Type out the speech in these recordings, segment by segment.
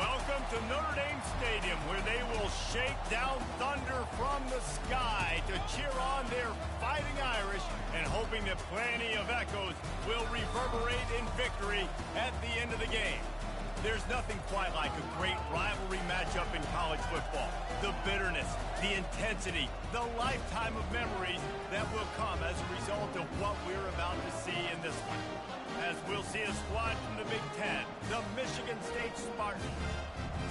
Welcome to Notre Dame Stadium, where they will shake down thunder from the sky to cheer on their Fighting Irish and hoping that plenty of echoes will reverberate in victory at the end of the game. There's nothing quite like a great rivalry matchup in college football. The bitterness, the intensity, the lifetime of memories that will come as a result of what we're about to see in this one. As we'll see a squad from the Big Ten, the Michigan State Spartans,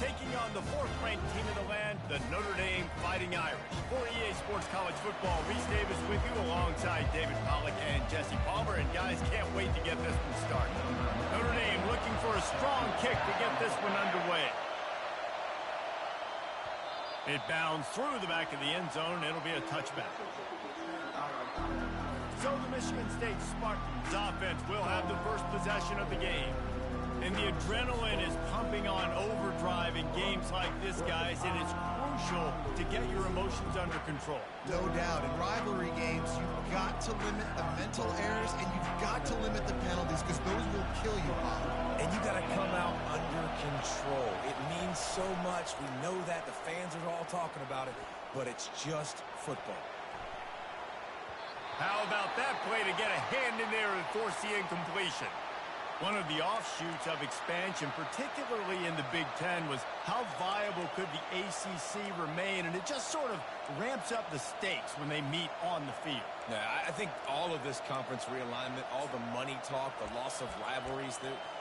taking on the fourth-ranked team in the land, the Notre Dame Fighting Irish. For EA Sports College Football, Reese Davis with you alongside David Pollack and Jesse Palmer. And guys, can't wait to get this one started. Notre Dame looking for a strong kick to get this one underway. It bounds through the back of the end zone. It'll be a touchback. So the Michigan State Spartans offense will have the first possession of the game. And the adrenaline is pumping on overdrive in games like this, guys, and it's crucial to get your emotions under control. No doubt. In rivalry games, you've got to limit the mental errors, and you've got to limit the penalties, because those will kill you, Bob. And you got to come out under control. It means so much. We know that. The fans are all talking about it, but it's just football. How about that play to get a hand in there and force the incompletion? One of the offshoots of expansion, particularly in the Big Ten, was how viable could the ACC remain, and it just sort of ramps up the stakes when they meet on the field. Yeah, I think all of this conference realignment, all the money talk, the loss of rivalries,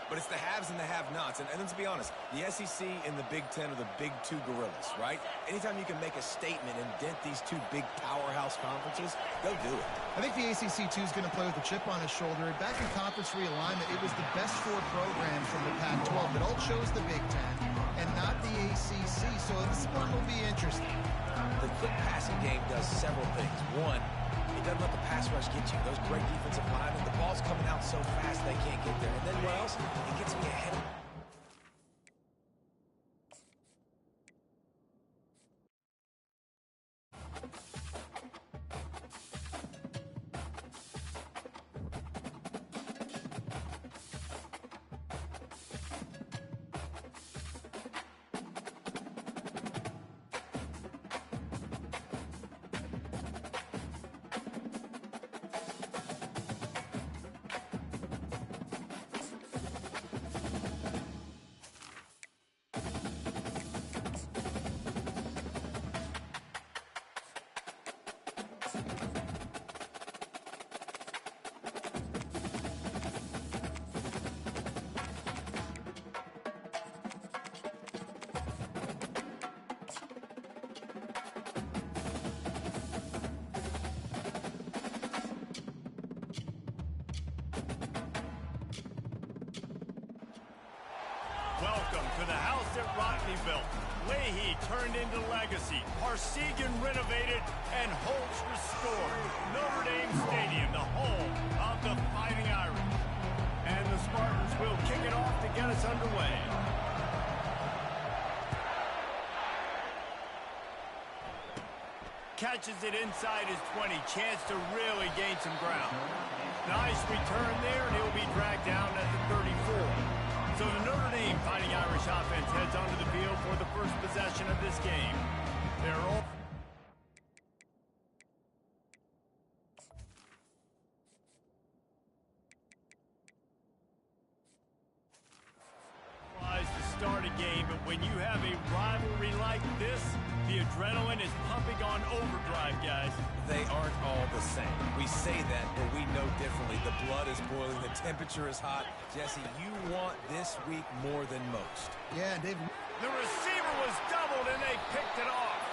but it's the haves and the have-nots. And let's be honest, the SEC and the Big Ten are the big two gorillas, right? Anytime you can make a statement and dent these two big powerhouse conferences, go do it. I think the ACC, too, is going to play with a chip on his shoulder. Back in conference realignment, it was the best four programs from the Pac-12 that all chose the Big Ten and not the ACC, so this one will be interesting. The quick passing game does several things. One, it doesn't let the pass rush get you. Those great defensive linemen, the ball's coming out so fast they can't get there. And then what else? It gets me ahead of Welcome to the house that Rodney built. Leahy turned into legacy. Parsegan renovated and Holtz restored. Notre Dame Stadium, the home of the Fighting Irish. And the Spartans will kick it off to get us underway. Catches it inside his 20. Chance to really gain some ground. Nice return there, and he'll be dragged down at the 34. So the Notre Dame Fighting Irish offense heads onto the field for the first possession of this game. They're all to start a game, but when you have a rivalry like this, the adrenaline is pumping on overdrive, guys. They aren't all the same. We say that, but we know differently. The blood is boiling. The temperature is hot. Jesse, you want this week more than most. Yeah, David. The receiver was doubled, and they picked it off.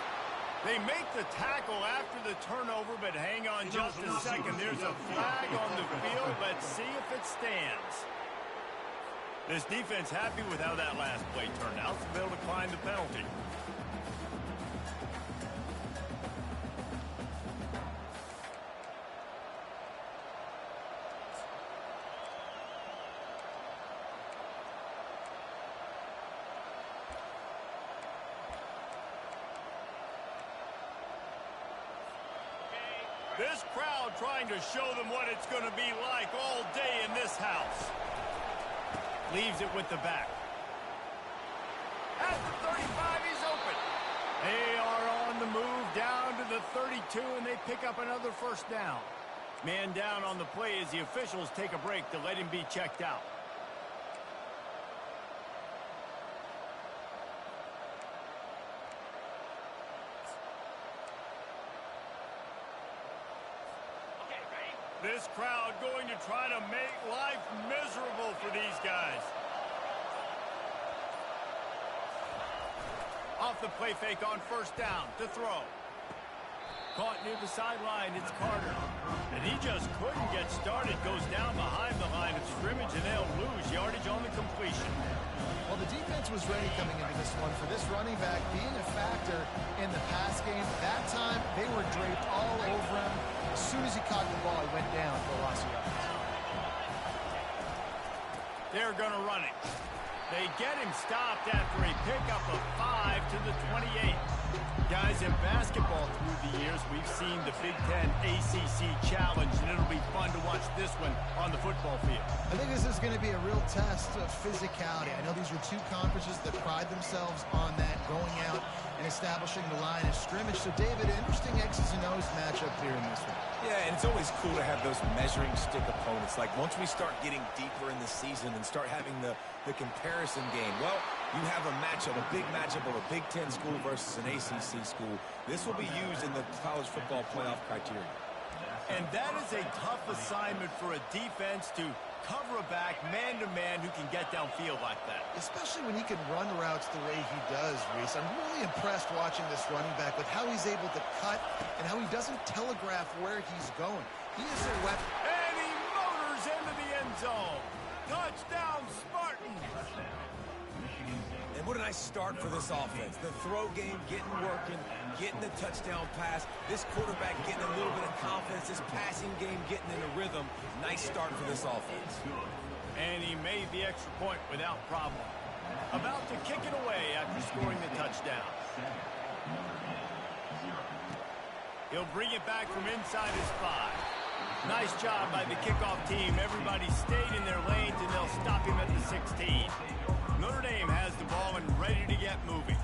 They make the tackle after the turnover, but hang on just a second. There's a flag on the field. Let's see if it stands. This defense happy with how that last play turned out, so they'll decline the penalty. This crowd trying to show them what it's going to be like all day in this house. Leaves it with the back. They are on the move down to the 32, and they pick up another first down. Man down on the play as the officials take a break to let him be checked out. This crowd going to try to make life miserable for these guys. Off the play fake on first down to throw. Caught near the sideline, it's Carter. And he just couldn't get started. Goes down behind the line of scrimmage, and they'll lose yardage on the completion. Well, the defense was ready coming into this one for this running back being a factor in the pass game. That time, they were draped all over him. As soon as he caught the ball, he went down for a loss of yards. They're going to run it. They get him stopped after a pickup of 5 to the 28. Guys, in basketball through the years, we've seen the Big Ten ACC Challenge, and it'll be fun to watch this one on the football field. I think this is going to be a real test of physicality. I know these are two conferences that pride themselves on that, going out and establishing the line of scrimmage. So, David, interesting X's and O's matchup here in this one. Yeah, and it's always cool to have those measuring stick opponents. Like, once we start getting deeper in the season and start having the comparison game, well, you have a matchup, a big matchup of a Big Ten school versus an ACC school. This will be used in the college football playoff criteria. And that is a tough assignment for a defense to cover a back man-to-man who can get downfield like that. Especially when he can run routes the way he does, Reese. I'm really impressed watching this running back with how he's able to cut and how he doesn't telegraph where he's going. He is a weapon. And he motors into the end zone. Touchdown, Spartans! And what a nice start for this offense. The throw game getting working, getting the touchdown pass. This quarterback getting a little bit of confidence. This passing game getting in a rhythm. Nice start for this offense. And he made the extra point without problem. About to kick it away after scoring the touchdown. He'll bring it back from inside his 5. Nice job by the kickoff team. Everybody stayed in their lanes, and they'll stop him at the 16. Notre Dame has the ball and ready to get moving.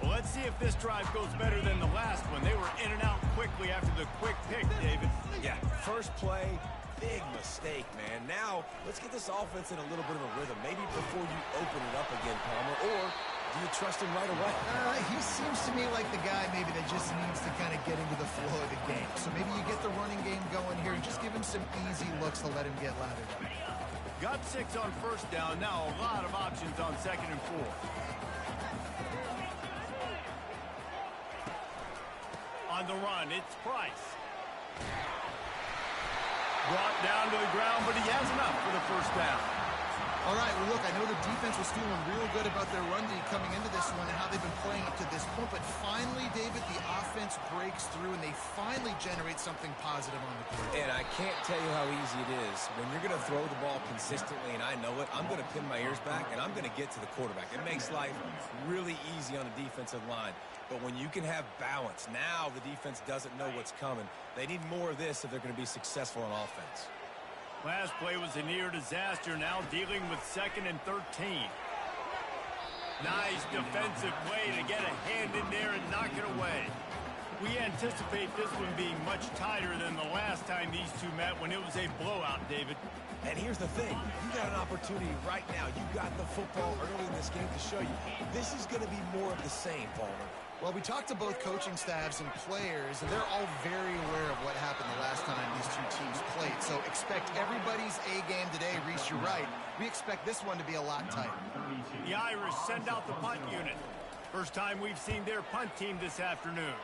Well, let's see if this drive goes better than the last one. They were in and out quickly after the quick pick, David. Yeah, first play, big mistake, man. Now, let's get this offense in a little bit of a rhythm. Maybe before you open it up again, Palmer, or do you trust him right away? He seems to me like the guy maybe that just needs to kind of get into the flow of the game. So maybe you get the running game going here and just give him some easy looks to let him get lathered up. Got 6 on first down. Now a lot of options on 2nd and 4. On the run, it's Price. Brought down to the ground, but he has enough for the first down. All right, well, look, I know the defense was feeling real good about their run D coming into this one and how they've been playing up to this point, but finally, David, the offense breaks through and they finally generate something positive on the court. And I can't tell you how easy it is. When you're going to throw the ball consistently, and I know it, I'm going to pin my ears back, and I'm going to get to the quarterback. It makes life really easy on the defensive line. But when you can have balance, now the defense doesn't know what's coming. They need more of this if they're going to be successful on offense. Last play was a near disaster, now dealing with 2nd and 13. Nice defensive play to get a hand in there and knock it away. We anticipate this one being much tighter than the last time these two met when it was a blowout, David. And here's the thing. You got an opportunity right now. You got the football early in this game to show you. This is going to be more of the same, Palmer. Well, we talked to both coaching staffs and players, and they're all very aware of what happened the last time these two teams played. So expect everybody's A game today. Reese, you're right. We expect this one to be a lot tighter. The Irish send out the punt unit. First time we've seen their punt team this afternoon.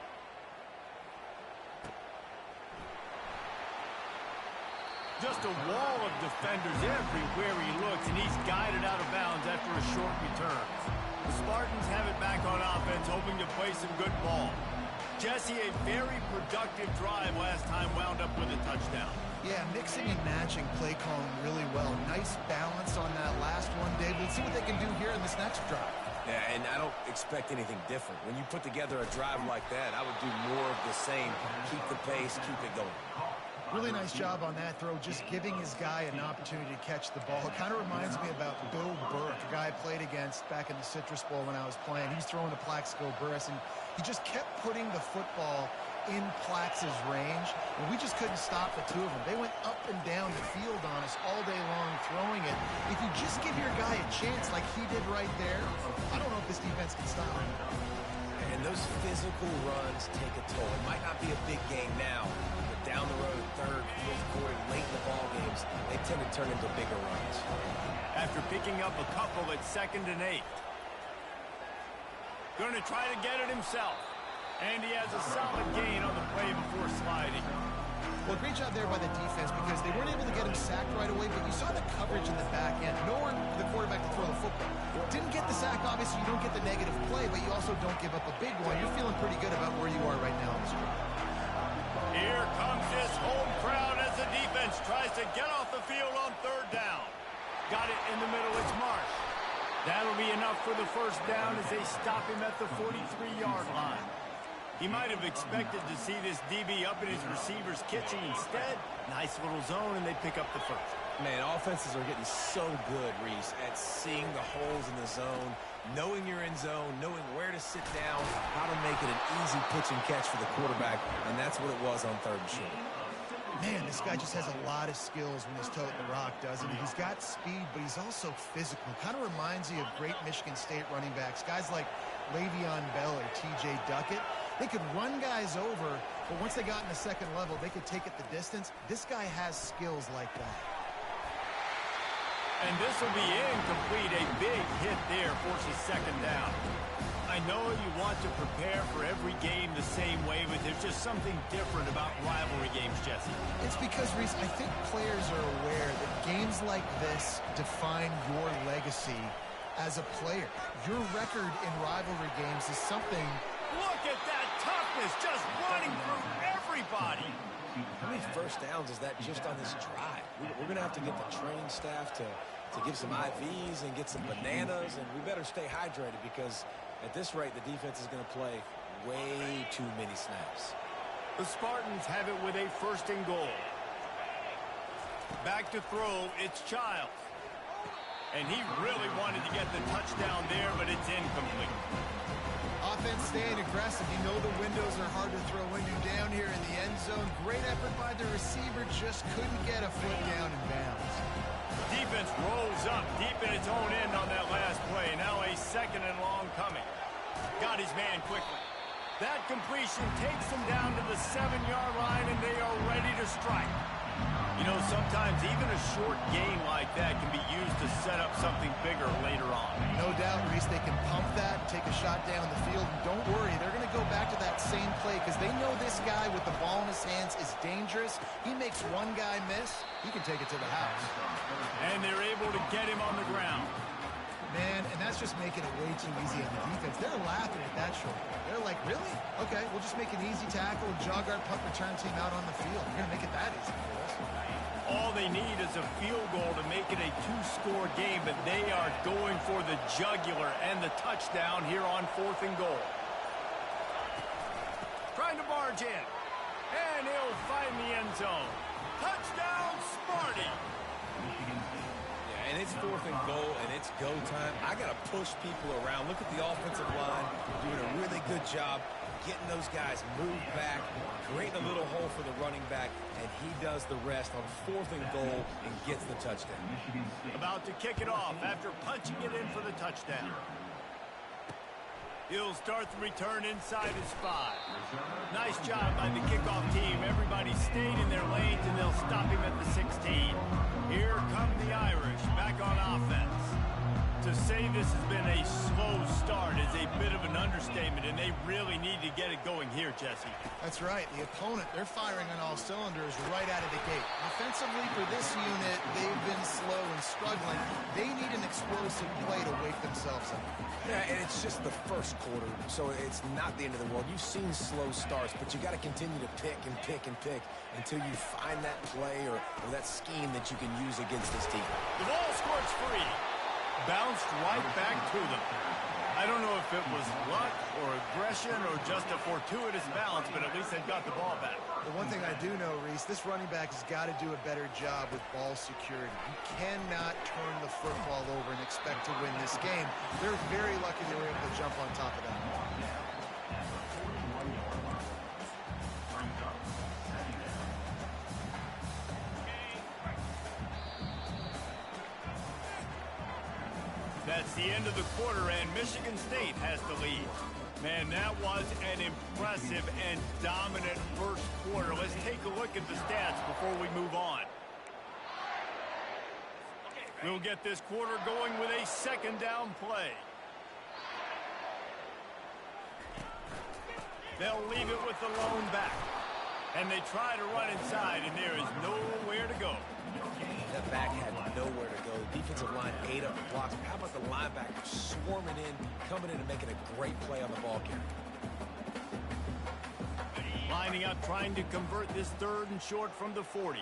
Just a wall of defenders everywhere he looks, and he's guided out of bounds after a short return. The Spartans have it back on offense, hoping to play some good ball. Jesse, a very productive drive last time, wound up with a touchdown. Yeah, mixing and matching play calling really well. Nice balance on that last one, Dave. Let's see what they can do here in this next drive. Yeah, and I don't expect anything different. When you put together a drive like that, I would do more of the same. Keep the pace, keep it going. Really nice job on that throw, just giving his guy an opportunity to catch the ball. It kind of reminds me about Bill Burke, a guy I played against back in the Citrus Bowl when I was playing. He's throwing to Plaxico Burress, and He just kept putting the football in Platz's range, and we just couldn't stop the two of them. They went up and down the field on us all day long throwing it. If you just give your guy a chance like he did right there, I don't know if this defense can stop him. And those physical runs take a toll. It might not be a big game now, but down the road, third, fourth quarter, late in the ball games, they tend to turn into bigger runs. After picking up a couple at 2nd and 8. Going to try to get it himself. And he has a solid gain on the play before sliding. Well, great job there by the defense because they weren't able to get him sacked right away, but you saw the coverage in the back end. Nowhere for the quarterback to throw the football. Didn't get the sack, obviously. You don't get the negative play, but you also don't give up a big one. You're feeling pretty good about where you are right now in this drive. Here comes this home crowd as the defense tries to get off the field on 3rd down. Got it in the middle. It's Marsh. That'll be enough for the first down as they stop him at the 43-yard line. He might have expected to see this DB up in his receiver's kitchen. Instead, nice little zone, and they pick up the first. Man, offenses are getting so good, Reese, at seeing the holes in the zone, knowing you're in zone, knowing where to sit down, how to make it an easy pitch and catch for the quarterback, and that's what it was on 3rd and short. Man, this guy just has a lot of skills when he's toting the rock, doesn't he? He's got speed, but he's also physical. Kind of reminds you of great Michigan State running backs, guys like Le'Veon Bell or T.J. Duckett. They could run guys over, but once they got in the 2nd level, they could take it the distance. This guy has skills like that. And this will be incomplete. A big hit there forces 2nd down. I know you want to prepare for every game the same way, but there's just something different about rivalry games, Jesse. It's because, Reese, I think players are aware that games like this define your legacy as a player. Your record in rivalry games is something. Look at that toughness, just running through everybody. How many first downs is that just on this drive? We're going to have to get the training staff to give some IVs and get some bananas, and we better stay hydrated because at this rate, the defense is going to play way too many snaps. The Spartans have it with a 1st and goal. Back to throw, it's Childs. And he really wanted to get the touchdown there, but it's incomplete. Offense staying aggressive. You know the windows are hard to throw when you're down here in the end zone. Great effort by the receiver, just couldn't get a foot down in bounds. Defense rolls up deep in its own end on that last play. Now a 2nd and long coming. Got his man quickly. That completion takes them down to the 7-yard line, and they are ready to strike. You know, sometimes even a short game like that can be used to set up something bigger later on. No doubt, Reese, they can pump that, take a shot down the field, and don't worry, they're going to go back to that same play because they know this guy with the ball in his hands is dangerous. He makes one guy miss, he can take it to the house. And they're able to get him on the ground. Man, and that's just making it way too easy on the defense. They're laughing at that short. They're like, really? Okay, we'll just make an easy tackle and jog our punt return team out on the field. You're going to make it that easy for us. All they need is a field goal to make it a 2-score game, but they are going for the jugular and the touchdown here on 4th and goal. Trying to barge in, and he'll find the end zone. Touchdown, Sparty! Yeah, and it's 4th and goal, and it's go time. I got to push people around. Look at the offensive line doing a really good job getting those guys moved back, creating a little hole for the running back, and he does the rest on 4th and goal and gets the touchdown. About to kick it off after punching it in for the touchdown. He'll start the return inside his 5. Nice job by the kickoff team. Everybody stayed in their lanes, and they'll stop him at the 16. Here come the Irish back on offense. To say this has been a slow start is a bit of an understatement, and they really need to get it going here, Jesse. That's right. The opponent, they're firing on all cylinders right out of the gate. Offensively, for this unit, they've been slow and struggling. They need an explosive play to wake themselves up. Yeah, and it's just the first quarter, so it's not the end of the world. You've seen slow starts, but you got to continue to pick and pick and pick until you find that play or that scheme that you can use against this team. The ball scored free. Bounced right back to them. I don't know if it was luck or aggression or just a fortuitous bounce, but at least they got the ball back. The one thing I do know, Reese, this running back has got to do a better job with ball security. You cannot turn the football over and expect to win this game. They're very lucky they were able to jump on top of that. That's the end of the quarter, and Michigan State has the lead. Man, that was an impressive and dominant first quarter. Let's take a look at the stats before we move on. We'll get this quarter going with a second down play. They'll leave it with the lone back. And they try to run inside, and there is nowhere to go. That back had nowhere to go. Defensive line ate up the blocks. How about the linebacker swarming in, coming in and making a great play on the ball carrier? Lining up, trying to convert this third and short from the 40.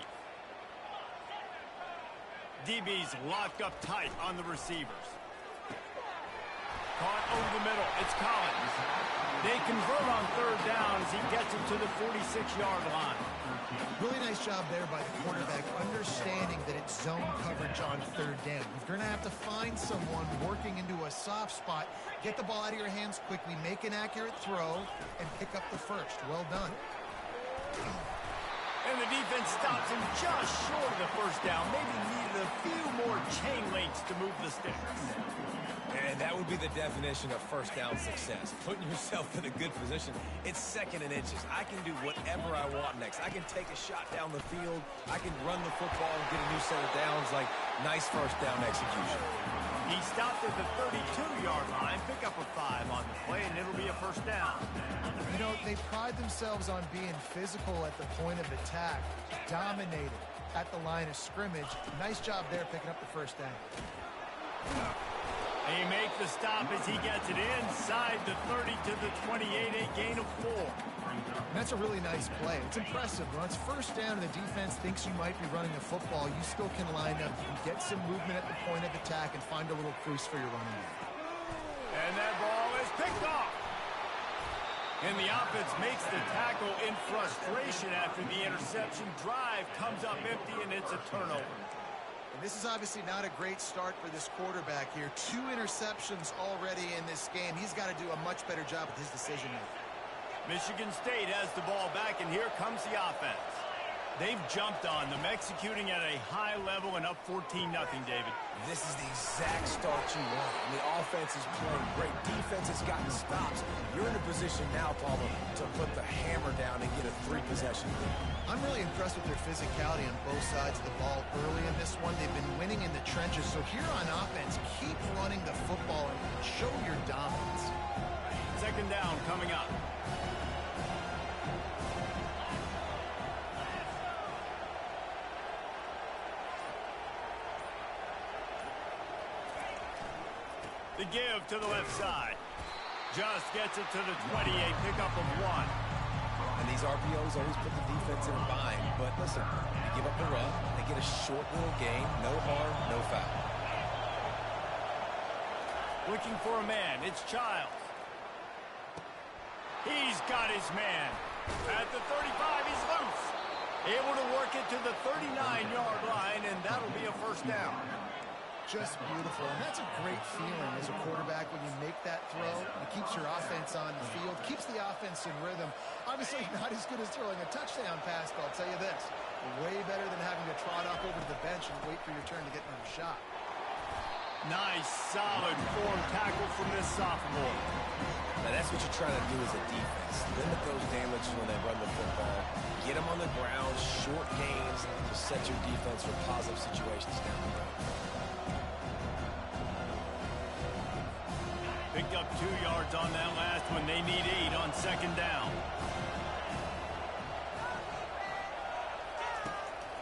DB's locked up tight on the receivers. Caught over the middle. It's Collins. They convert on third down as he gets it to the 46-yard line. Really nice job there by the quarterback, understanding that it's zone coverage on third down. You're going to have to find someone working into a soft spot, get the ball out of your hands quickly, make an accurate throw, and pick up the first. Well done. And the defense stops him just short of the first down. Maybe needed a few more chain links to move the sticks. And that would be the definition of first down success. Putting yourself in a good position. It's second and inches. I can do whatever I want next. I can take a shot down the field. I can run the football and get a new set of downs. Like, nice first down execution. He stopped at the 32-yard line. Pick up a 5 on the play, and it'll be a first down. You know, they pride themselves on being physical at the point of attack, dominated at the line of scrimmage. Nice job there picking up the first down. They make the stop as he gets it inside the 30 to the 28, a gain of 4. And that's a really nice play. It's impressive. When it's first down and the defense thinks you might be running a football, you still can line up. You can get some movement at the point of attack and find a little crease for your running back. And that ball is picked off. And the offense makes the tackle in frustration after the interception. Drive comes up empty, and it's a turnover. And this is obviously not a great start for this quarterback here. 2 interceptions already in this game. He's got to do a much better job with his decision-making. Michigan State has the ball back, and here comes the offense. They've jumped on them, executing at a high level and up 14-0, David. This is the exact start you want. And the offense is playing great. Defense has gotten stops. You're in a position now, Paulo, to put the hammer down and get a 3-possession lead. I'm really impressed with their physicality on both sides of the ball early in this one. They've been winning in the trenches. So here on offense, keep running the football and show your dominance. Second down coming up. The give to the left side. Just gets it to the 28, pickup of 1. And these RPOs always put the defense in a bind. But listen, you give up the run, they get a short little gain, no harm, no foul. Looking for a man, it's Childs. He's got his man. At the 35, he's loose. Able to work it to the 39-yard line, and that'll be a first down. Just beautiful. And that's a great feeling as a quarterback when you make that throw. It keeps your offense on the field, keeps the offense in rhythm. Obviously not as good as throwing a touchdown pass, but I'll tell you this, way better than having to trot off over to the bench and wait for your turn to get another shot. Nice, solid form tackle from this sophomore. Now that's what you're trying to do as a defense. Limit those damages when they run the football. Get them on the ground, short gains to set your defense for positive situations down the road. Picked up 2 yards on that last one. They need 8 on second down.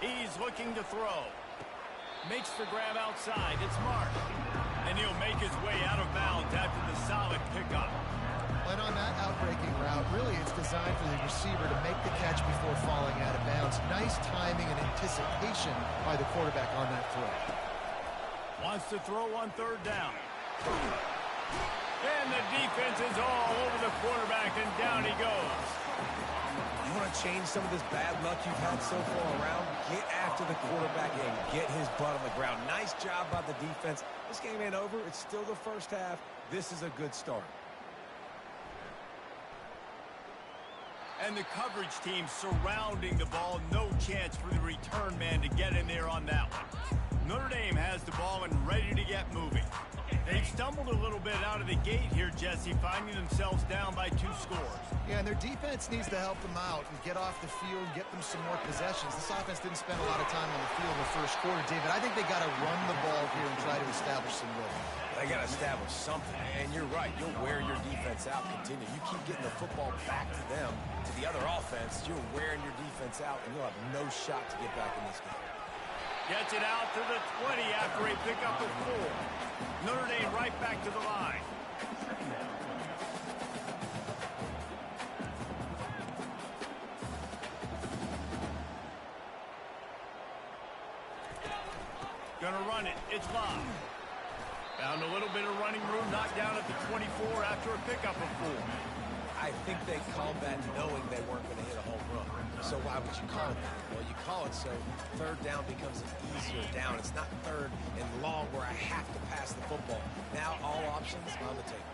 He's looking to throw. Makes the grab outside. It's Mark. And he'll make his way out of bounds after the solid pickup. And on that outbreaking route, really it's designed for the receiver to make the catch before falling out of bounds. Nice timing and anticipation by the quarterback on that throw. Wants to throw on third down. And the defense is all over the quarterback, and down he goes. You want to change some of this bad luck you've had so far around? Get after the quarterback and get his butt on the ground. Nice job by the defense. This game ain't over. It's still the first half. This is a good start. And the coverage team surrounding the ball. No chance for the return man to get in there on that one. Notre Dame has the ball and ready to get moving. They stumbled a little bit out of the gate here, Jesse, finding themselves down by 2 scores. Yeah, and their defense needs to help them out and get off the field, get them some more possessions. This offense didn't spend a lot of time on the field in the first quarter, David. I think they got to run the ball here and try to establish some rhythm. They got to establish something, and you're right. You'll wear your defense out, continue. You keep getting the football back to them, to the other offense, you're wearing your defense out, and you'll have no shot to get back in this game. Gets it out to the 20 after a pickup of 4. Notre Dame right back to the line. Gonna run it. It's Bob. Found a little bit of running room, knocked down at the 24 after a pickup of 4. I think they called that knowing they weren't going to hit a home run. So why would you call it that? Well, you call it so third down becomes an easier down. It's not third and long where I have to pass the football. Now all options on the table.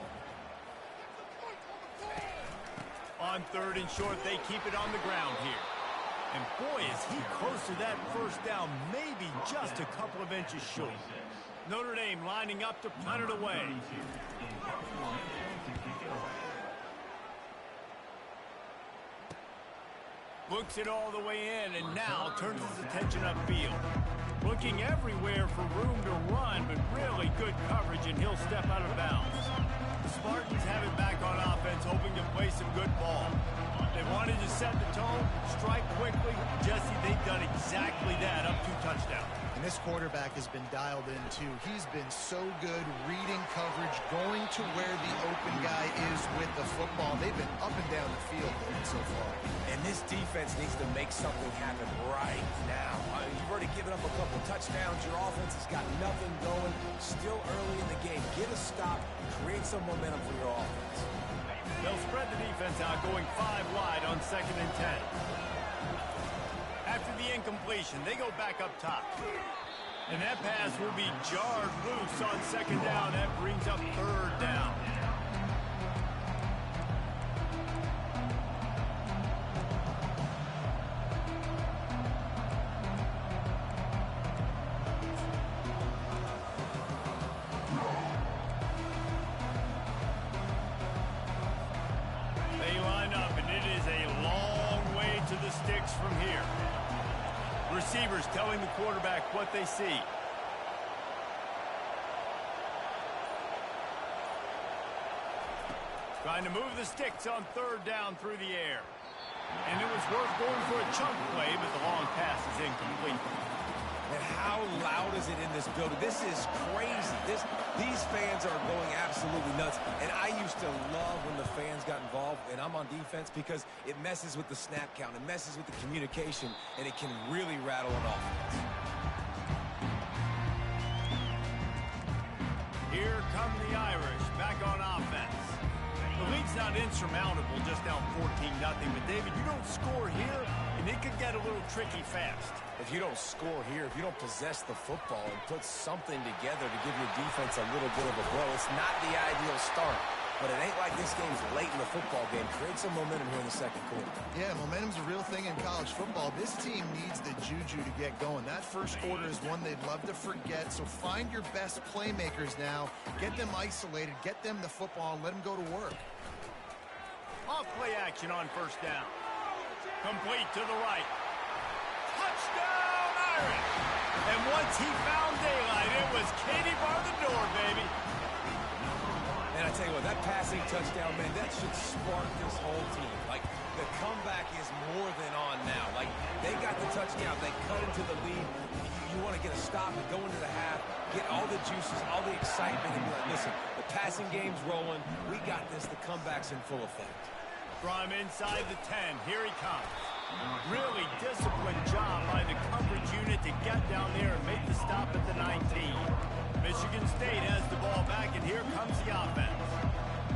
On 3rd and short, they keep it on the ground here. And boy, is he close to that first down, maybe just a couple of inches short. Notre Dame lining up to punt it away. Looks it all the way in, and now turns his attention upfield. Looking everywhere for room to run, but really good coverage, and he'll step out of bounds. The Spartans have it back on offense, hoping to play some good ball. They wanted to set the tone, strike quickly. Jesse, they've done exactly that, up 2 touchdowns. And this quarterback has been dialed in, too. He's been so good reading coverage, going to where the open guy is with the football. They've been up and down the field so far. And this defense needs to make something happen right now. You've already given up a couple touchdowns. Your offense has got nothing going. Still early in the game. Get a stop. Create some momentum for your offense. They'll spread the defense out, going 5 wide on 2nd and 10. After the incompletion, they go back up top. And that pass will be jarred loose on 2nd down. That brings up 3rd down. They line up, and it is a long way to the sticks from here. Receivers telling the quarterback what they see. Trying to move the sticks on 3rd down through the air. And it was worth going for a chunk play, but the long pass is incomplete. And how loud is it in this building? This is crazy. These fans are going absolutely nuts. And I used to love when the fans got involved, and I'm on defense, because it messes with the snap count. It messes with the communication, and it can really rattle an offense. Here come the Irish back on offense. The lead's not insurmountable, just down 14-0. But, David, you don't score here, and it could get a little tricky fast. If you don't score here, if you don't possess the football and put something together to give your defense a little bit of a blow, it's not the ideal start. But it ain't like this game's late in the football game. Create some momentum here in the 2nd quarter. Yeah, momentum's a real thing in college football. This team needs the juju to get going. That first quarter is one they'd love to forget. So find your best playmakers now. Get them isolated. Get them the football and let them go to work. Off play action on 1st down. Complete to the right. Touchdown, Irish! And once he found daylight, it was Katie bar the door, baby. And I tell you what, that passing touchdown, man, that should spark this whole team. Like, the comeback is more than on now. Like, they got the touchdown. They cut into the lead. You want to get a stop and go into the half, get all the juices, all the excitement, and be like, listen, the passing game's rolling. We got this. The comeback's in full effect. From inside the 10, here he comes. Really disciplined job by the coverage unit to get down there and make the stop at the 19. Michigan State has the ball back, and here comes the offense.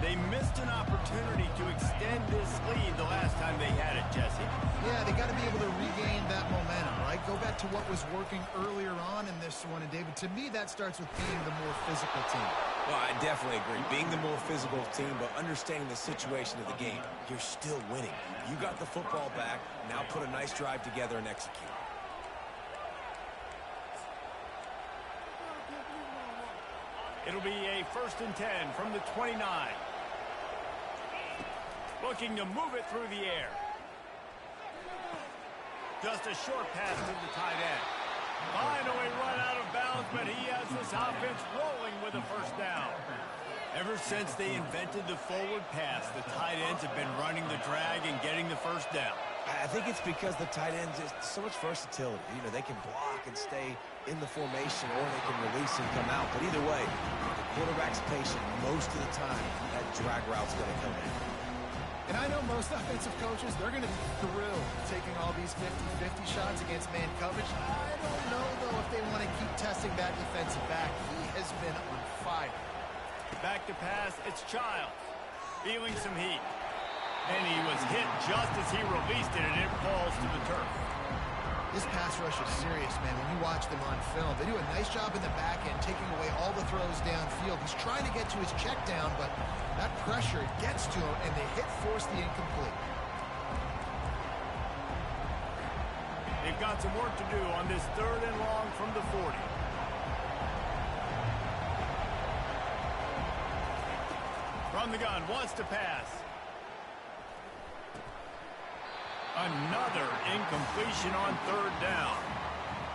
They missed an opportunity to extend this lead the last time they had it, Jesse. Yeah, they got to be able to regain that momentum, right? Go back to what was working earlier on in this one. And, David, to me, that starts with being the more physical team. Well, I definitely agree. Being the more physical team, but understanding the situation of the game. You're still winning. You got the football back. Now put a nice drive together and execute. It'll be a 1st and 10 from the 29. Looking to move it through the air. Just a short pass to the tight end. Finally run out of bounds, but he has this offense rolling with a 1st down. Ever since they invented the forward pass, the tight ends have been running the drag and getting the 1st down. I think it's because the tight ends is so much versatility. You know, they can block and stay in the formation, or they can release and come out. But either way, if the quarterback's patient most of the time, that drag route's going to come in. And I know most offensive coaches, they're going to be thrilled taking all these 50-50 shots against man coverage. I don't know, though, if they want to keep testing that defensive back. He has been on fire. Back to pass, it's Childs. Feeling some heat. And he was hit just as he released it, and it falls to the turf. This pass rush is serious, man. When you watch them on film, they do a nice job in the back end, taking away all the throws downfield. He's trying to get to his check down, but that pressure gets to him, and the hit forced the incomplete. They've got some work to do on this 3rd and long from the 40. From the gun, wants to pass. Another incompletion on 3rd down.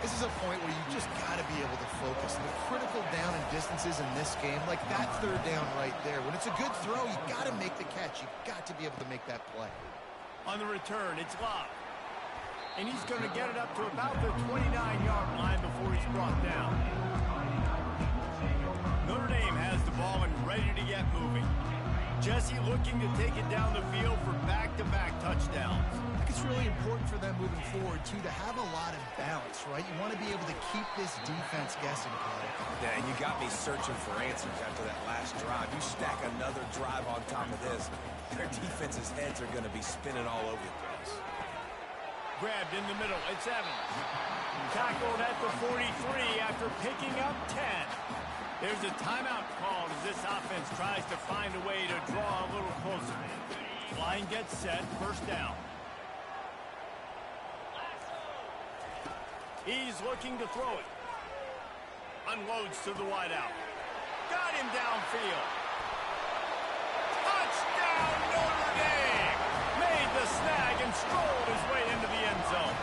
This is a point where you just got to be able to focus. The critical down and distances in this game, like that 3rd down right there. When it's a good throw, you got to make the catch. You got to be able to make that play. On the return, it's Love. And he's going to get it up to about the 29-yard line before he's brought down. Notre Dame has the ball and ready to get moving. Jesse looking to take it down the field for back-to-back touchdowns. I think it's really important for them moving forward, too, to have a lot of balance, right? You want to be able to keep this defense guessing, Clay. Yeah, and you got me searching for answers after that last drive. You stack another drive on top of this, their defense's heads are going to be spinning all over the place. Grabbed in the middle, it's Evans. Tackled at the 43 after picking up 10. There's a timeout called as this offense tries to find a way to draw a little closer. Line gets set, 1st down. He's looking to throw it. Unloads to the wideout. Got him downfield. Touchdown, Notre Dame! Made the snag and strolled his way into the end zone.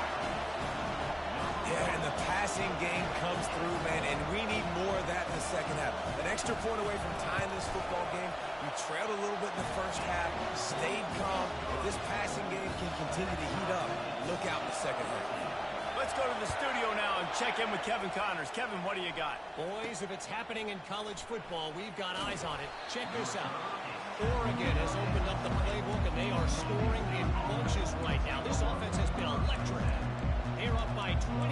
Yeah, and the passing game comes through, man, and we need more of that in the 2nd half. An extra point away from tying this football game. You trailed a little bit in the 1st half, stayed calm. If this passing game can continue to heat up, look out in the 2nd half. Let's go to the studio now and check in with Kevin Connors. Kevin, what do you got? Boys, if it's happening in college football, we've got eyes on it. Check this out. Oregon has opened up the playbook, and they are scoring in bunches right now. This offense has been electric. They're up by 21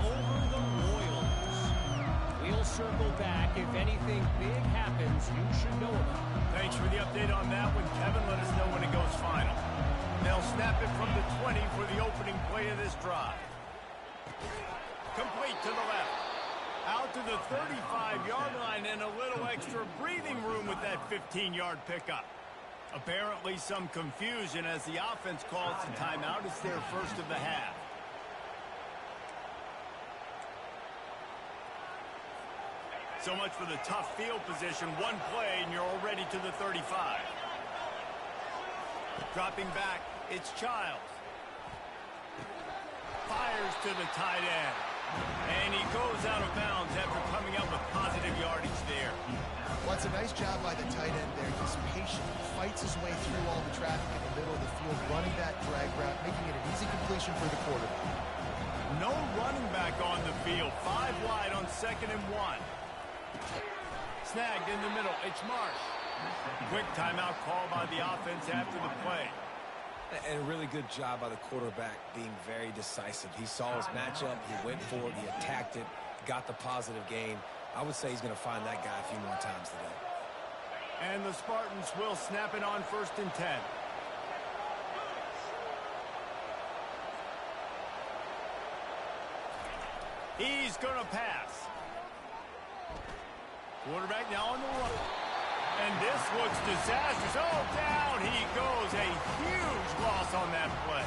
over the Royals. We'll circle back. If anything big happens, you should know about it. Thanks for the update on that one, Kevin. Let us know when it goes final. They'll snap it from the 20 for the opening play of this drive. Complete to the left. Out to the 35-yard line and a little extra breathing room with that 15-yard pickup. Apparently some confusion as the offense calls the timeout. It's their 1st of the half. So much for the tough field position. One play and you're already to the 35. Dropping back, it's Childs. Fires to the tight end. And he goes out of bounds after coming up with positive yardage there. Well, it's a nice job by the tight end there. He's patient. He fights his way through all the traffic in the middle of the field, running that drag route, making it an easy completion for the quarterback. No running back on the field. 5 wide on 2nd and 1. Snagged in the middle. It's Marsh. Quick timeout call by the offense after the play. And a really good job by the quarterback being very decisive. He saw his matchup. He went for it. He attacked it. Got the positive gain. I would say he's going to find that guy a few more times today. And the Spartans will snap it on 1st and 10. He's going to pass. Quarterback now on the run. And this looks disastrous. Oh, down he goes. A huge loss on that play.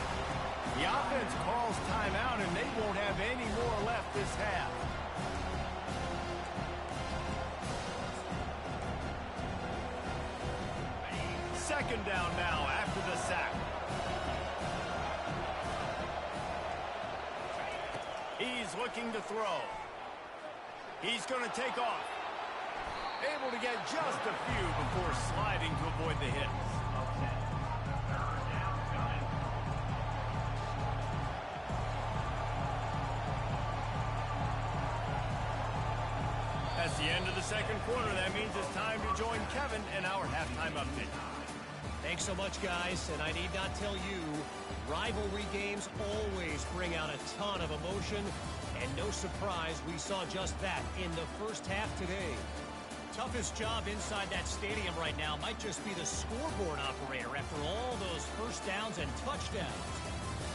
The offense calls timeout, and they won't have any more left this half. Second down now after the sack. He's looking to throw. He's going to take off. Able to get just a few before sliding to avoid the hits. That's the end of the second quarter. That means it's time to join Kevin in our halftime update. Thanks so much, guys. And I need not tell you, rivalry games always bring out a ton of emotion. And no surprise, we saw just that in the first half today. Toughest job inside that stadium right now might just be the scoreboard operator after all those first downs and touchdowns.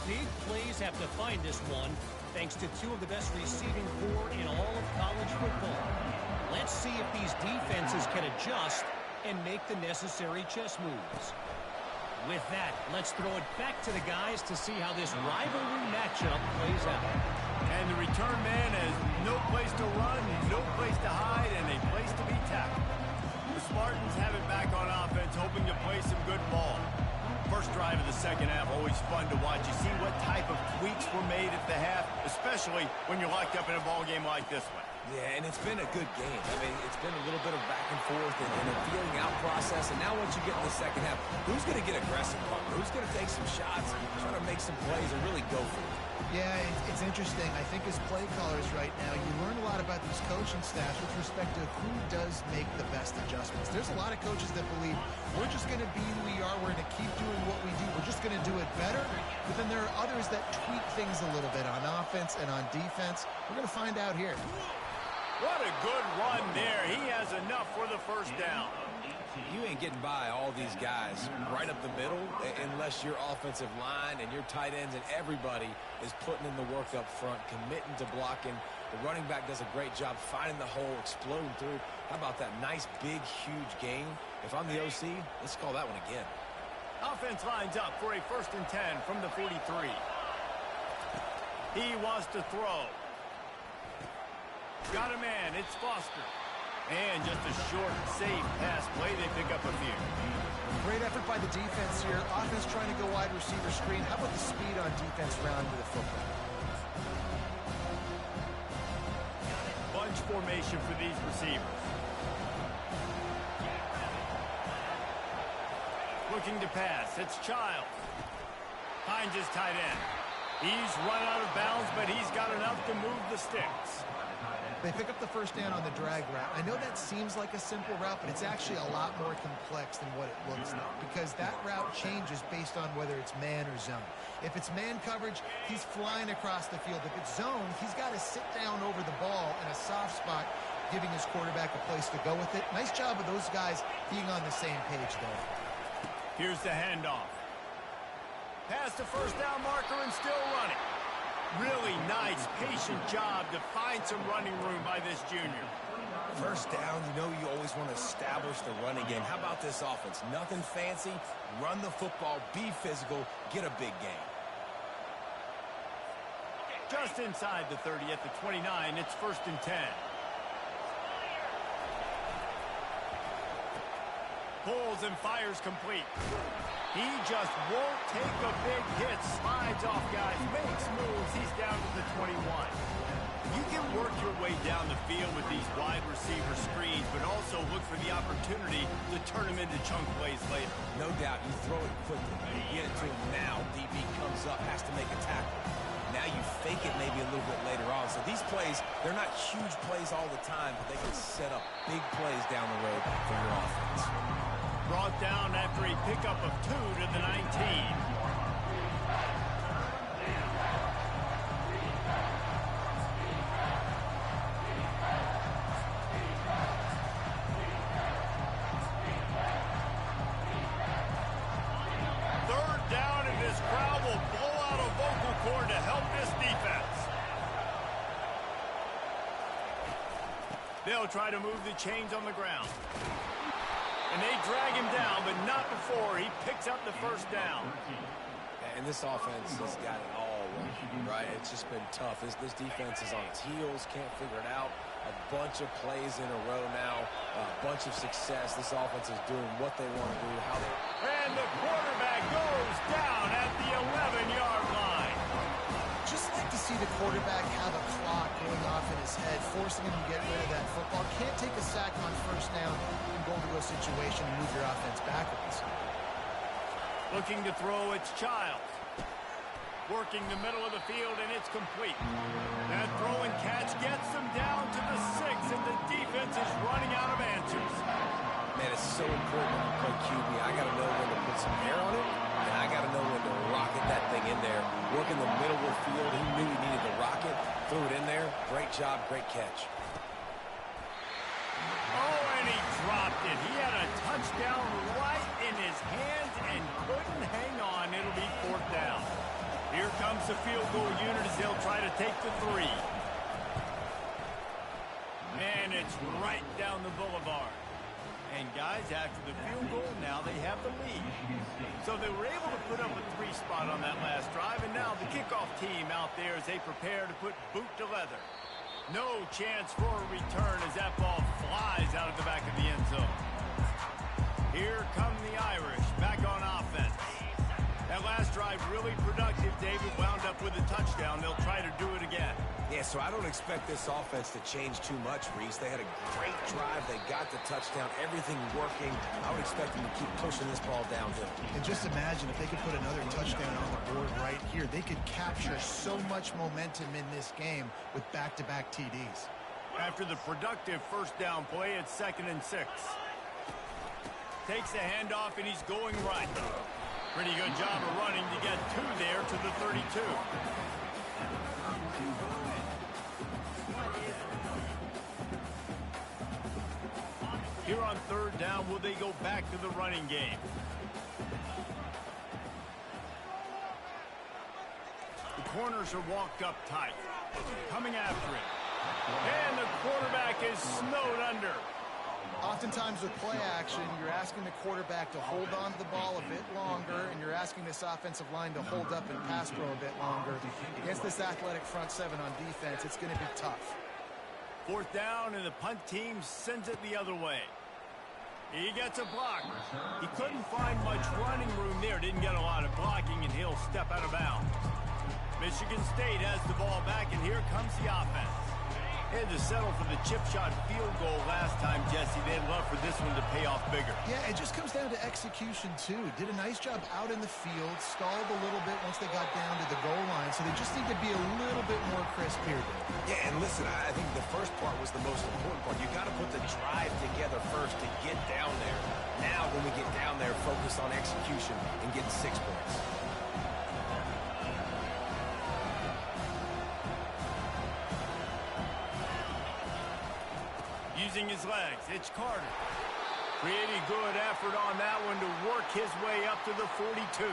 Big plays have defined this one, thanks to two of the best receiving corps in all of college football. Let's see if these defenses can adjust and make the necessary chess moves. With that, let's throw it back to the guys to see how this rivalry matchup plays out. And the return man has no place to run, no place to hide, and a place to be tackled. The Spartans have it back on offense, hoping to play some good ball. First drive of the second half, always fun to watch. You see what type of tweaks were made at the half, especially when you're locked up in a ball game like this one. Yeah, and it's been a good game. I mean, it's been a little bit of back and forth and a feeling out process. And now once you get in the second half, who's going to get aggressive, Parker? Who's going to take some shots, try to make some plays, and really go for it? Yeah, it's interesting. I think as play callers right now, you learn a lot about these coaching staffs with respect to who does make the best adjustments. There's a lot of coaches that believe we're just going to be who we are. We're going to keep doing what we do. We're just going to do it better. But then there are others that tweak things a little bit on offense and on defense. We're going to find out here. What a good run there. He has enough for the first down. You ain't getting by all these guys right up the middle unless your offensive line and your tight ends and everybody is putting in the work up front, committing to blocking. The running back does a great job finding the hole, exploding through. How about that nice, big, huge gain? If I'm the OC, let's call that one again. Offense lines up for a 1st and 10 from the 43. He wants to throw. Got a man. It's Foster. And just a short, safe pass play. They pick up a few. Great effort by the defense here. Offense trying to go wide receiver screen. How about the speed on defense rounding the football? Bunch formation for these receivers. Looking to pass. It's Childs. Finds his tight end. He's run out of bounds, but he's got enough to move the sticks. They pick up the first down on the drag route. I know that seems like a simple route, but it's actually a lot more complex than what it looks like because that route changes based on whether it's man or zone. If it's man coverage, he's flying across the field. If it's zone, he's got to sit down over the ball in a soft spot, giving his quarterback a place to go with it. Nice job of those guys being on the same page there. Here's the handoff. Past the first down marker and still running. Really nice, patient job to find some running room by this junior. First down, you know you always want to establish the running game. How about this offense? Nothing fancy. Run the football, be physical, get a big gain. Just inside the 30 at the 29, it's 1st and 10. Pulls and fires complete. He just won't take a big hit. Slides off guys, makes moves. He's down to the 21. You can work your way down the field with these wide receiver screens, but also look for the opportunity to turn them into chunk plays later. No doubt, you throw it quickly. You get it to him now. DB comes up, has to make a tackle. Now you fake it maybe a little bit later on. So these plays, they're not huge plays all the time, but they can set up big plays down the road for your offense. Brought down after a pickup of 2 to the 19. Third down, and this crowd will blow out a vocal cord to help this defense. They'll try to move the chains on the ground. And they drag him down, but not before he picks up the first down. And this offense has got it all Right, it's just been tough. This defense is on its heels, can't figure it out. A bunch of plays in a row now, a bunch of success. This offense is doing what they want to do, how they... And the quarterback goes down at the 11-yard line. Just like to see the quarterback have a clock going off in his head, forcing him to get rid of that football. Can't take a sack on first down and go to a situation and move your offense backwards. Looking to throw, it's Childs. Working the middle of the field, and it's complete. That throw and catch gets them down to the 6, and the defense is running out of answers. Man, it's so important when you play QB. I got to know when to put some air on it, and I got to know when to rocket that thing in there. Work in the middle of the field. He knew he needed to rock it, threw it in there. Great job, great catch. Oh, and he dropped it. He had a touchdown right in his hands and couldn't hang on. It'll be 4th down. Here comes the field goal unit as they'll try to take the 3. And it's right down the boulevard. And guys, after the field goal, now they have the lead. So they were able to put up a 3 spot on that last drive, and now the kickoff team out there as they prepare to put boot to leather. No chance for a return as that ball flies out of the back of the end zone. Here come the Irish back on offense. That last drive really productive. David wound up with a touchdown. They'll try to do it again. Yeah, so I don't expect this offense to change too much, Reese. They had a great drive. They got the touchdown. Everything working. I would expect them to keep pushing this ball downhill. And just imagine if they could put another touchdown on the board right here. They could capture so much momentum in this game with back-to-back TDs. After the productive first down play, it's 2nd and 6. Takes the handoff, and he's going right. Pretty good job of running to get 2 there to the 32. Here on 3rd down, will they go back to the running game? The corners are walked up tight. Coming after it. And the quarterback is snowed under. Oftentimes with play action, you're asking the quarterback to hold on to the ball a bit longer, and you're asking this offensive line to hold up and pass pro a bit longer. Against this athletic front 7 on defense, it's going to be tough. 4th down, and the punt team sends it the other way. He gets a block. He couldn't find much running room there. Didn't get a lot of blocking, and he'll step out of bounds. Michigan State has the ball back, and here comes the offense. They had to settle for the chip shot field goal last time, Jesse. They'd love for this one to pay off bigger. Yeah, it just comes down to execution, too. Did a nice job out in the field, stalled a little bit once they got down to the goal line, so they just need to be a little bit more crisp here. Yeah, and listen, I think the first part was the most important part. You got to put the drive together first to get down there. Now, when we get down there, focus on execution and getting 6 points. Using his legs, it's Carter. Pretty good effort on that one to work his way up to the 42.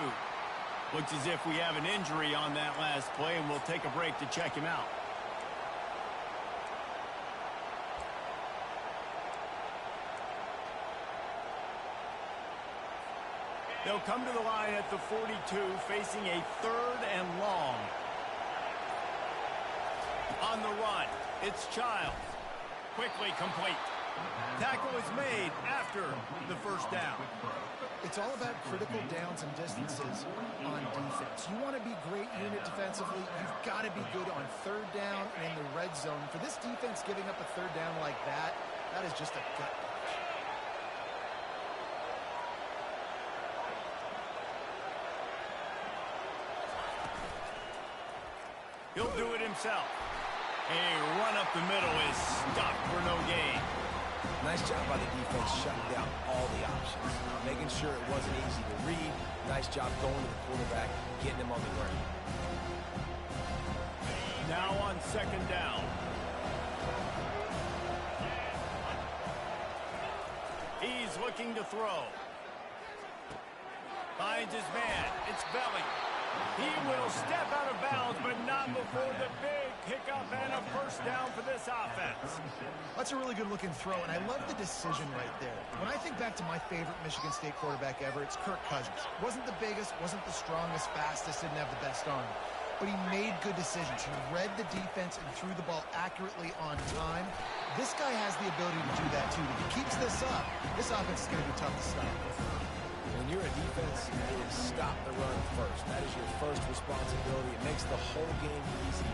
Looks as if we have an injury on that last play, and we'll take a break to check him out. They'll come to the line at the 42, facing a 3rd and long. On the run, it's Childs. Quickly complete. Tackle is made after the first down. It's all about critical downs and distances on defense. You want to be great unit defensively, you've got to be good on 3rd down and in the red zone. For this defense giving up a 3rd down like that, that is just a gut punch. He'll do it himself. A run up the middle is stopped for no gain. Nice job by the defense shutting down all the options, making sure it wasn't easy to read. Nice job going to the quarterback, getting him on the ground. Now on 2nd down. He's looking to throw. Finds his man. It's Belly. He will step out of bounds, but not before the big pickup and a first down for this offense. That's a really good-looking throw, and I love the decision right there. When I think back to my favorite Michigan State quarterback ever, it's Kirk Cousins. Wasn't the biggest, wasn't the strongest, fastest, didn't have the best arm. but he made good decisions. He read the defense and threw the ball accurately on time. This guy has the ability to do that too. If he keeps this up, this offense is going to be tough to stop. When you're a defense, it is stop the run first. That is your first responsibility. It makes the whole game easy.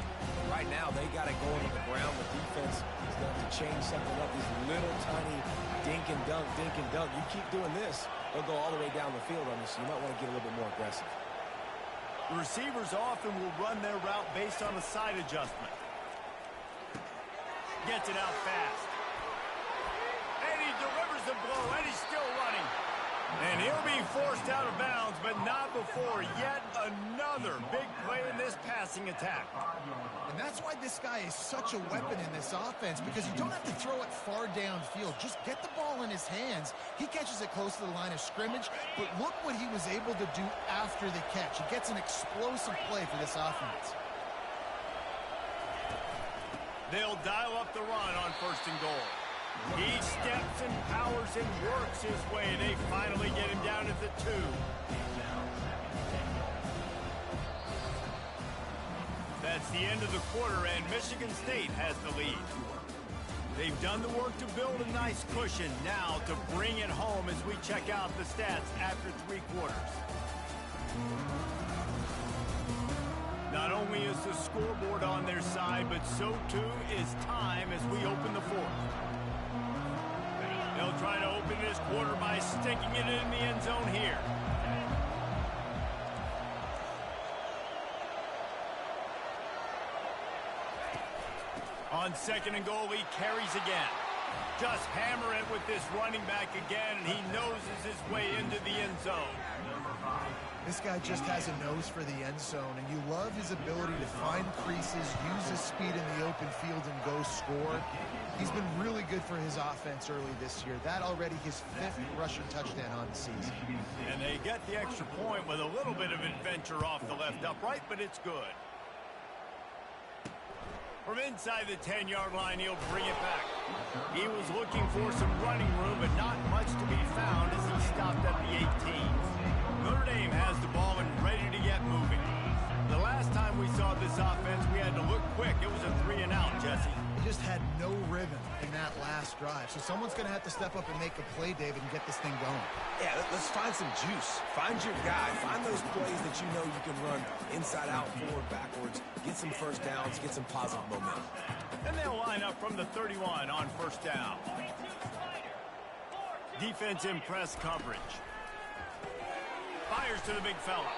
Right now, they got it going on the ground. The defense is going to have to change something up. These little tiny dink and dunk, dink and dunk. You keep doing this, they'll go all the way down the field on you, so you might want to get a little bit more aggressive. The receivers often will run their route based on a side adjustment. Gets it out fast. And he delivers the blow, and he's still running. And he'll be forced out of bounds, but not before yet another big play in this passing attack. And that's why this guy is such a weapon in this offense, because you don't have to throw it far downfield. Just get the ball in his hands. He catches it close to the line of scrimmage, but look what he was able to do after the catch. He gets an explosive play for this offense. They'll dial up the run on 1st and goal. He steps and powers and works his way. They finally get him down at the 2. That's the end of the quarter, and Michigan State has the lead. They've done the work to build a nice cushion. Now to bring it home as we check out the stats after 3 quarters. Not only is the scoreboard on their side, but so too is time as we open the 4th. They'll try to open this quarter by sticking it in the end zone here. On 2nd and goal, he carries again. Just hammer it with this running back again, and he noses his way into the end zone. This guy just has a nose for the end zone, and you love his ability to find creases, use his speed in the open field, and go score. He's been really good for his offense early this year. That already his 5th rushing touchdown on the season. And they get the extra point with a little bit of adventure off the left upright, but it's good. From inside the 10-yard line, he'll bring it back. He was looking for some running room, but not much to be found as he stopped at the 18. Notre Dame has the ball and ready to get moving. The last time we saw this offense, we had to look quick. It was a 3-and-out, Jesse. He just had no rhythm in that last drive. So someone's going to have to step up and make a play, David, and get this thing going. Yeah, let's find some juice. Find your guy. Find those plays that you know you can run inside out, forward, backwards. Get some first downs. Get some positive momentum. And they'll line up from the 31 on 1st down. Defense in press coverage. Fires to the big fella.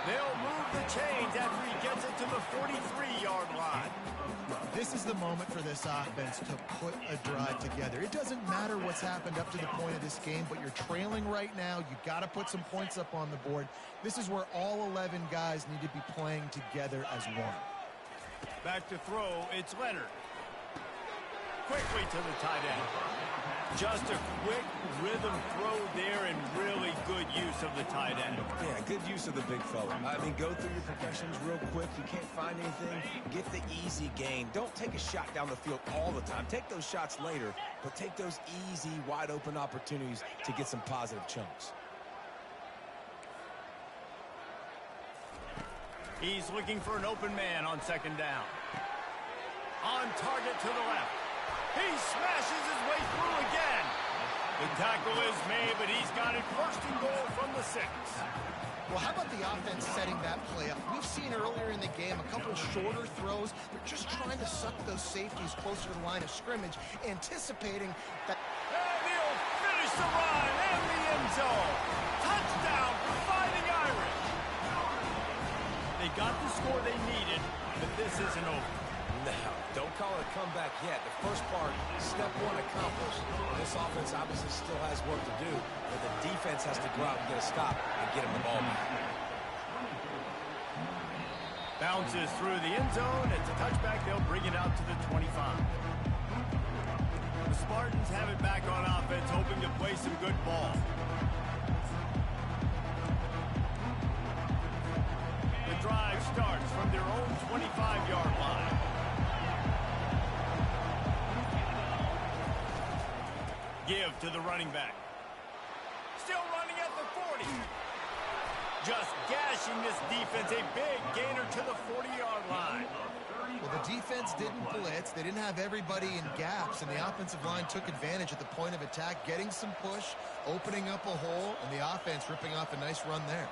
They'll move the chains after he gets it to the 43-yard line. This is the moment for this offense to put a drive together. It doesn't matter what's happened up to the point of this game, but you're trailing right now. You've got to put some points up on the board. This is where all 11 guys need to be playing together as one. Back to throw, it's Leonard. Quickly to the tight end. Just a quick rhythm throw there and really good use of the tight end. Yeah, good use of the big fella. I mean, go through your progressions real quick. You can't find anything. Get the easy gain. Don't take a shot down the field all the time. Take those shots later, but take those easy, wide-open opportunities to get some positive chunks. He's looking for an open man on 2nd down. On target to the left. He smashes his way through again. The tackle is made, but he's got it 1st and goal from the 6. Well, how about the offense setting that play up? We've seen earlier in the game a couple shorter throws. They're just trying to suck those safeties closer to the line of scrimmage, anticipating that. And he'll finish the run in the end zone. Touchdown, Fighting Irish. They got the score they needed, but this isn't over. No, don't call it a comeback yet. The first part, step 1 accomplished. This offense obviously still has work to do, but the defense has to go out and get a stop and get him the ball back. Bounces through the end zone. It's a touchback. They'll bring it out to the 25. The Spartans have it back on offense, hoping to play some good ball. The drive starts from their own 25-yard line. Give to the running back. Still running at the 40. just gashing this defense. A big gainer to the 40-yard line. Well, the defense didn't blitz. They didn't have everybody in gaps, and the offensive line took advantage at the point of attack, getting some push, opening up a hole, and the offense ripping off a nice run there.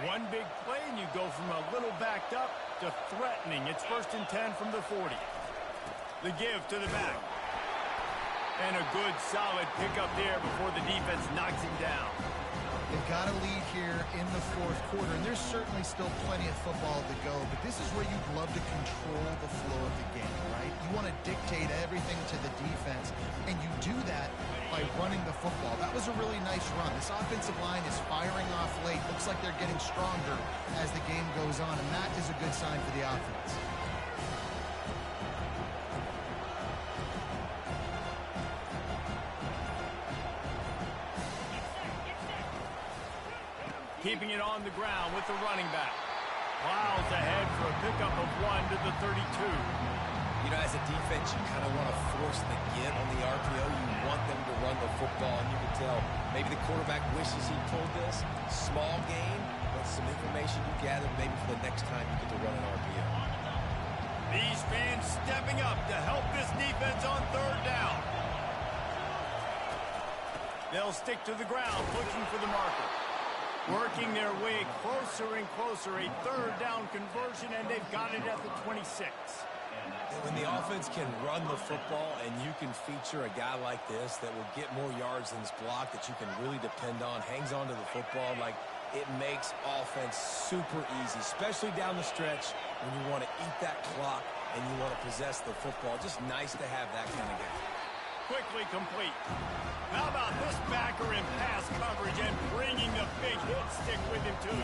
One big play, and you go from a little backed up to threatening. It's 1st and 10 from the 40. The give to the back. And a good, solid pickup there before the defense knocks him down. They've got a lead here in the 4th quarter, and there's certainly still plenty of football to go, but this is where you'd love to control the flow of the game, right? You want to dictate everything to the defense, and you do that by running the football. That was a really nice run. This offensive line is firing off late. Looks like they're getting stronger as the game goes on, and that is a good sign for the offense. Keeping it on the ground with the running back. Plows ahead for a pickup of 1 to the 32. You know, as a defense, you kind of want to force the get on the RPO. You want them to run the football, and you can tell maybe the quarterback wishes he pulled this. Small gain, but some information you gather maybe for the next time you get to run an RPO. These fans stepping up to help this defense on 3rd down. They'll stick to the ground looking for the marker. Working their way closer and closer, a 3rd down conversion, and they've got it at the 26. When the offense can run the football and you can feature a guy like this that will get more yards than his block that you can really depend on, hangs on to the football, like it makes offense super easy, especially down the stretch when you want to eat that clock and you want to possess the football. Just nice to have that kind of game. Quickly complete. How about this backer in pass coverage and bringing the big hit stick with him, too?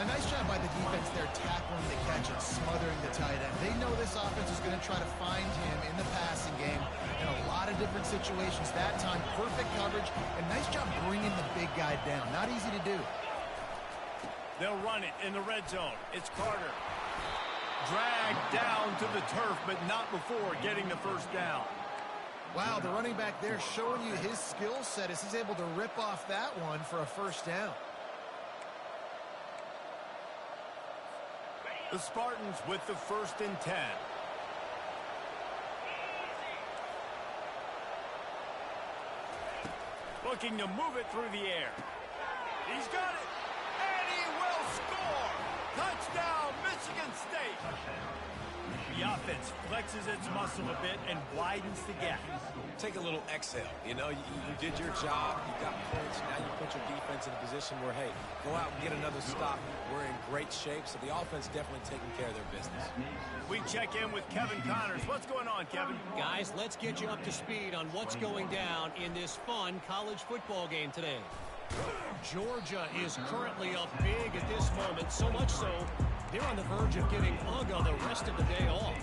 A nice job by the defense there, tackling the catch and smothering the tight end. They know this offense is going to try to find him in the passing game in a lot of different situations. That time, perfect coverage, and nice job bringing the big guy down. Not easy to do. They'll run it in the red zone. It's Carter. Dragged down to the turf, but not before getting the 1st down. Wow, the running back there showing you his skill set as he's able to rip off that one for a 1st down. The Spartans with the 1st and 10. Looking to move it through the air. He's got it, and he will score! Touchdown, Michigan State! The offense flexes its muscle a bit and widens the gap. Take a little exhale. You know, you did your job. You got points. Now you put your defense in a position where, hey, go out and get another stop. We're in great shape, so the offense definitely taking care of their business. We check in with Kevin Connors. What's going on, Kevin? Guys, let's get you up to speed on what's going down in this fun college football game today. Georgia is currently up big at this moment, so much so they're on the verge of giving Uga the rest of the day off.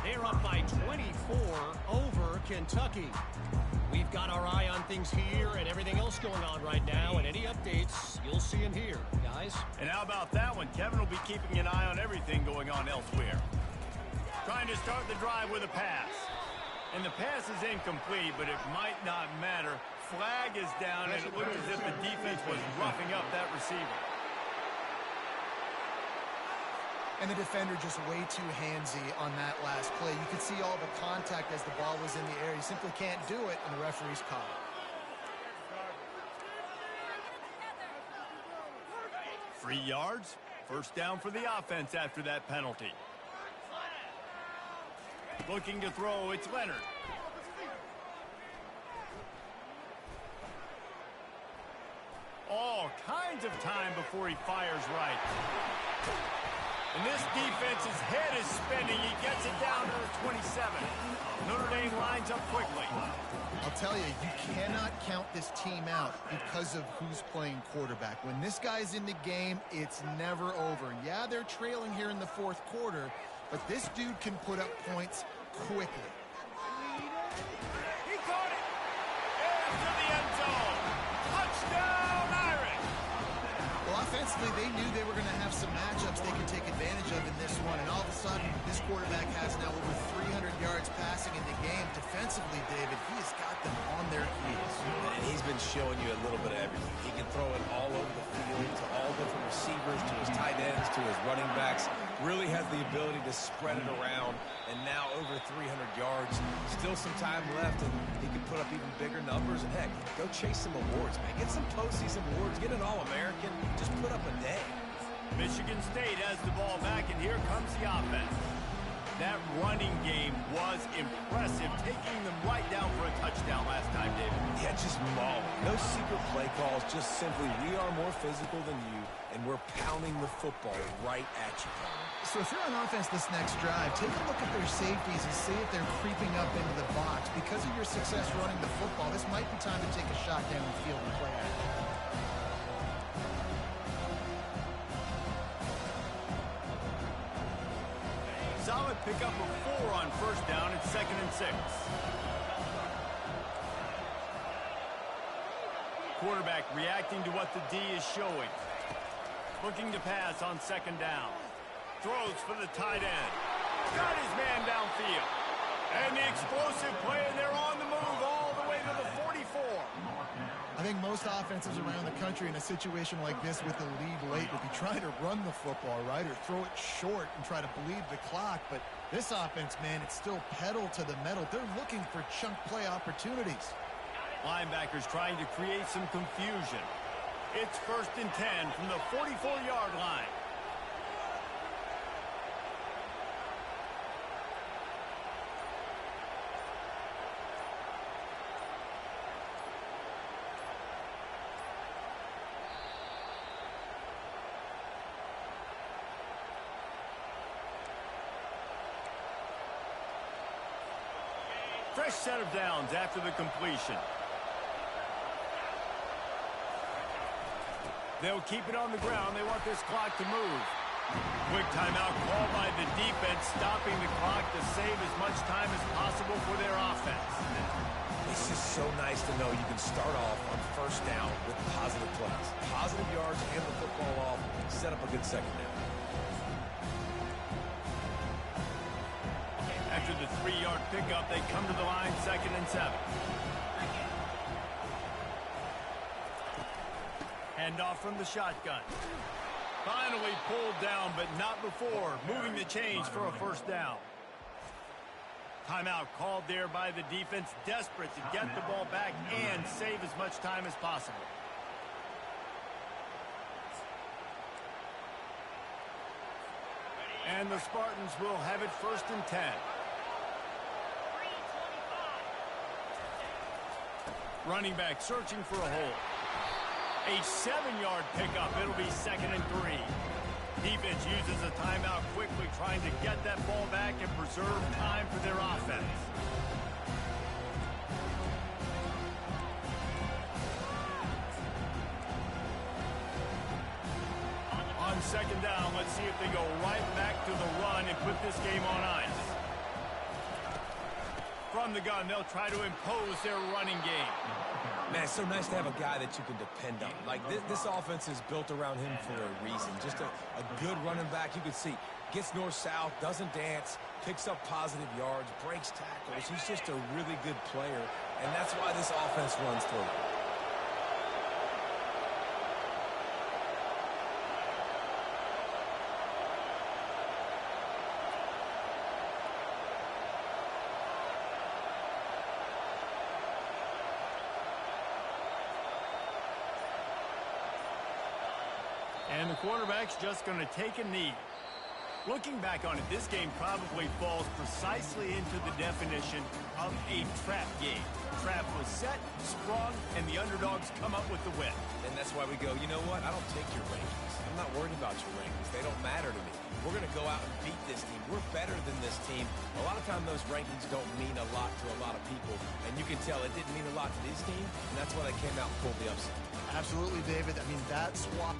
They're up by 24 over Kentucky. We've got our eye on things here and everything else going on right now, and any updates, you'll see them here, guys. And how about that one? Kevin will be keeping an eye on everything going on elsewhere. Trying to start the drive with a pass. And the pass is incomplete, but it might not matter. Flag is down, and it looked as if the defense was roughing up that receiver. And the defender just way too handsy on that last play. You could see all the contact as the ball was in the air. You simply can't do it, and the referee's called. 3 yards. 1st down for the offense after that penalty. Looking to throw, it's Leonard. All kinds of time before he fires right. And this defense's head is spinning. He gets it down to the 27. Notre Dame lines up quickly. I'll tell you, you cannot count this team out because of who's playing quarterback. When this guy's in the game, it's never over. Yeah, they're trailing here in the 4th quarter, but this dude can put up points quickly. He caught it. Into the end zone. Touchdown, Irish. Well, offensively, defensively, they knew they were going to have some matchups they could take advantage of in this one. And all of a sudden, this quarterback has now over 300 yards passing in the game. Defensively, David, he has got them on their heels. And he's been showing you a little bit of everything. He can throw it all over the field to all different receivers, to his tight ends, to his running backs. Really has the ability to spread it around. And now over 300 yards. Still some time left, and he can put up even bigger numbers. And heck, go chase some awards, man. Get some postseason awards. Get an All-American. Just put up a day. Michigan State has the ball back, and here comes the offense. That running game was impressive, taking them right down for a touchdown last time, David. Yeah, just mauling. No secret play calls, just simply we are more physical than you, and we're pounding the football right at you. So if you're on offense this next drive, take a look at their safeties and see if they're creeping up into the box. Because of your success running the football, this might be time to take a shot downfield and play action. Solid pickup of 4 on first down at 2nd and 6. Quarterback reacting to what the D is showing. Looking to pass on 2nd down. Throws for the tight end. Got his man downfield. And the explosive play, and they're on the move all the way to the 44. I think most offenses around the country in a situation like this with the lead late would be trying to run the football, right, or throw it short and try to bleed the clock. But this offense, man, it's still pedal to the metal. They're looking for chunk play opportunities. Linebackers trying to create some confusion. It's 1st and 10 from the 44-yard line. Fresh set of downs after the completion. They'll keep it on the ground. They want this clock to move. Quick timeout called by the defense, stopping the clock to save as much time as possible for their offense. It's just so nice to know you can start off on first down with positive plays. Positive yards, hand the football off, set up a good second down. After the 3-yard pickup, they come to the line 2nd and 7. Handoff from the shotgun. Finally pulled down, but not before moving the chains for a first down. Timeout called there by the defense, desperate to get the ball back and save as much time as possible. And the Spartans will have it 1st and 10. Running back searching for a hole. A 7-yard pickup. It'll be 2nd and 3. Defense uses a timeout quickly, trying to get that ball back and preserve time for their offense. On 2nd down, let's see if they go right back to the run and put this game on ice. From the gun, they'll try to impose their running game. Man, it's so nice to have a guy that you can depend on. Like, this offense is built around him for a reason. Just a good running back. You can see, gets north-south, doesn't dance, picks up positive yards, breaks tackles. He's just a really good player, and that's why this offense runs through. And the quarterback's just going to take a knee. Looking back on it, this game probably falls precisely into the definition of a trap game. Trap was set, sprung, and the underdogs come up with the win. And that's why we go, you know what? I don't take your rankings. I'm not worried about your rankings. They don't matter to me. We're going to go out and beat this team. We're better than this team. A lot of times those rankings don't mean a lot to a lot of people. And you can tell it didn't mean a lot to this team, and that's why they came out and pulled the upset. Absolutely, David. I mean, that's why...